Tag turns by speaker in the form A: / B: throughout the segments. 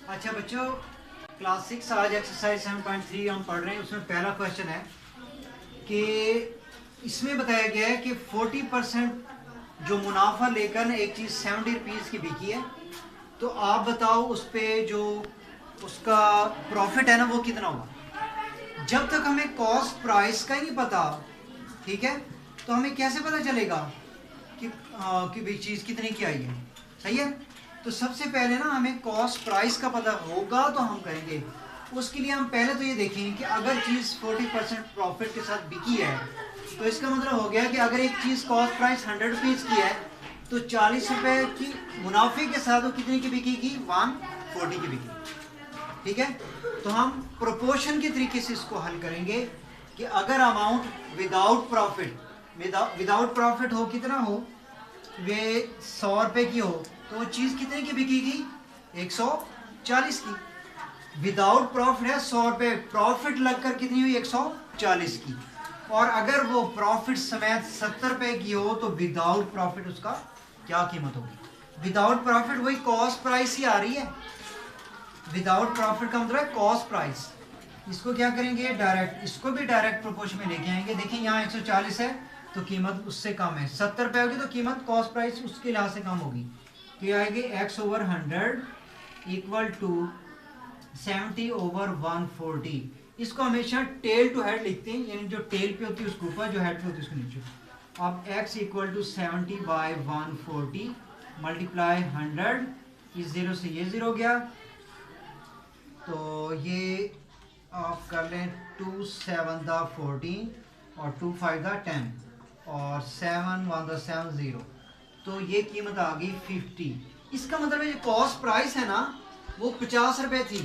A: अच्छा बच्चों, क्लास 6 आज एक्सरसाइज 7.3 हम पढ़ रहे हैं। उसमें पहला क्वेश्चन है कि इसमें बताया गया है कि 40% जो मुनाफा लेकर एक चीज़ 70 रुपीज़ की बिकी है, तो आप बताओ उस पर जो उसका प्रॉफिट है ना वो कितना होगा। जब तक हमें कॉस्ट प्राइस का ही नहीं पता, ठीक है, तो हमें कैसे पता चलेगा कि भाई चीज़ कितने की आई है। सही है। तो सबसे पहले ना हमें कॉस्ट प्राइस का पता होगा तो हम करेंगे। उसके लिए हम पहले तो ये देखेंगे कि अगर चीज़ 40% प्रॉफिट के साथ बिकी है तो इसका मतलब हो गया कि अगर एक चीज़ कॉस्ट प्राइस 100 रुपीज़ की है तो 40 रुपये की मुनाफे के साथ वो कितने की बिकेगी, 140 की बिकेगी। ठीक है। तो हम प्रोपोर्शन के तरीके से इसको हल करेंगे कि अगर अमाउंट विदाउट प्रॉफिट हो, कितना हो, वे 100 रुपये की हो तो वो चीज़ कितने की बिकेगी, 140 की। विदाउट प्रॉफिट है 100 रुपये, प्रॉफिट लगकर कितनी हुई, 140 की। और अगर वो प्रॉफिट समेत 70 रुपये की हो तो विदाउट प्रॉफिट उसका क्या कीमत होगी। विदाउट प्रॉफिट वही कॉस्ट प्राइस ही आ रही है। विदाउट प्रॉफिट का मतलब है कॉस्ट प्राइस। इसको क्या करेंगे, डायरेक्ट, इसको भी डायरेक्ट प्रोपोर्शन में लेके आएंगे। देखिए यहाँ 140 है तो कीमत उससे कम है, 70 रुपये होगी तो कीमत कॉस्ट प्राइस उसके लिहाज से कम होगी। तो ये आएगी x/100 इक्वल टू 70/140। इसको हमेशा टेल टू हेड लिखते हैं, यानी जो टेल पे होती है उसके ऊपर, जो हेड पे होती है उसके नीचे। अब x इक्वल टू 70/140 मल्टीप्लाई 100, इस 0 से ये 0 गया तो ये आप कर लें 2 7 दा 14 और 2 5 दा 10 और 7 1 दा 7 0, तो ये कीमत आ गई 50। इसका मतलब है जो कॉस्ट प्राइस है ना वो 50 रुपये थी,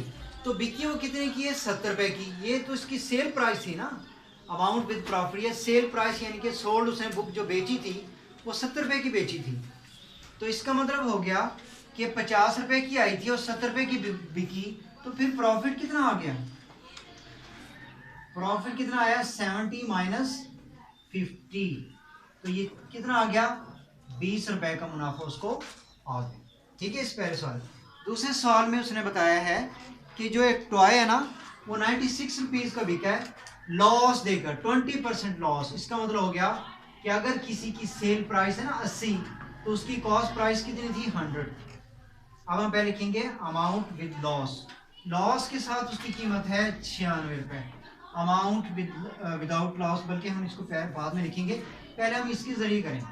A: तो बिकी वो कितने की है, 70 रुपये की। ये तो इसकी सेल प्राइस थी ना, अमाउंट विद प्रॉफिट, या सेल प्राइस यानी कि सोल्ड, उसने बुक जो बेची थी वो 70 रुपये की बेची थी। तो इसका मतलब हो गया कि 50 रुपये की आई थी और 70 रुपये की बिकी, तो फिर प्रॉफिट कितना आ गया, प्रॉफिट कितना आया, 70 माइनस 50, तो ये कितना आ गया, 20 रुपए का मुनाफा उसको आ गया। ठीक है। इस पहले सवाल। दूसरे सवाल में उसने बताया है कि जो एक टॉय है ना वो 96 रुपीज़ का बिका है लॉस देकर, 20% लॉस। इसका मतलब हो गया कि अगर किसी की सेल प्राइस है ना 80 तो उसकी कॉस्ट प्राइस कितनी थी, 100। अब हम पहले लिखेंगे अमाउंट विद लॉस, लॉस के साथ उसकी कीमत है 96 रुपये। अमाउंट विदाउट लॉस, बल्कि हम इसको बाद में लिखेंगे, पहले हम इसके जरिए करें।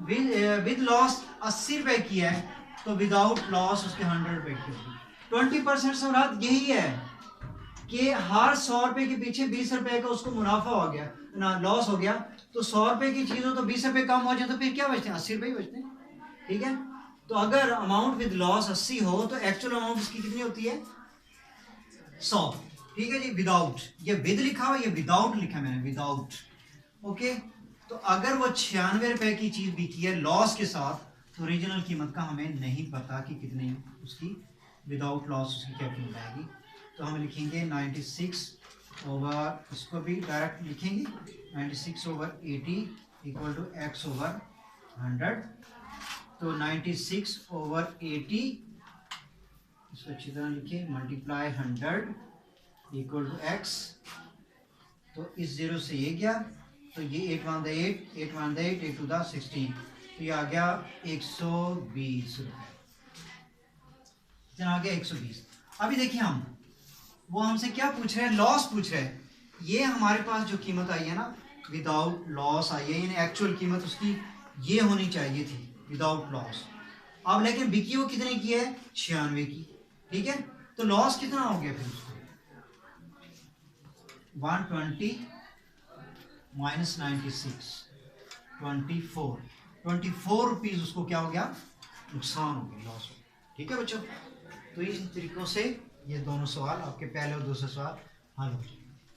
A: विद लॉस 80 रुपए की है तो विदाउट लॉस उसके 100 रुपए की होगी। 20% से मुराद यही है कि हर 100 रुपए के पीछे 20 रुपए का उसको मुनाफा हो गया ना, लॉस हो गया। तो 100 रुपए की चीज हो तो 20 रुपए कम हो जाए तो फिर क्या बचते हैं, 80 रुपए ही बचते हैं। ठीक है। तो अगर अमाउंट विद लॉस 80 हो तो एक्चुअल अमाउंट इसकी कितनी होती है, 100। ठीक है जी। विदाउट, ये विद लिखा हुआ, ये विदाउट लिखा मैंने, विदाउट। ओके। तो अगर वो 96 रुपए की चीज बिकी है लॉस के साथ तो ओरिजिनल कीमत का हमें नहीं पता कि कितनी उसकी विदाउट लॉस उसकी क्या कीमत आएगी। तो हम लिखेंगे 96 ओवर, इसको भी डायरेक्ट लिखेंगे 96/80 इक्वल टू x/100। तो 96/80 इसको अच्छी तरह लिखिए, मल्टीप्लाई 100 इक्वल टू x। तो इस 0 से ये गया तो ये 8 1 8 8 1 8 8 2 16, तो ये आ गया 120 रुपये। आ गया 120। अभी देखिए हम, वो हमसे क्या पूछ रहे हैं, लॉस पूछ रहे हैं। ये हमारे पास जो कीमत आई है ना विदाउट लॉस आई है, यानी एक्चुअल कीमत उसकी ये होनी चाहिए थी विदाउट लॉस। अब लेकिन बिकी वो कितने की है, 96 की। ठीक है। तो लॉस कितना हो गया फिर उसको, 120 माइनस 96, 24 रुपीज उसको क्या हो गया, नुकसान हो गया, लॉस हो गया। ठीक है बच्चों। तो इन तरीकों से ये दोनों सवाल, आपके पहले और दूसरे सवाल हल हो गए।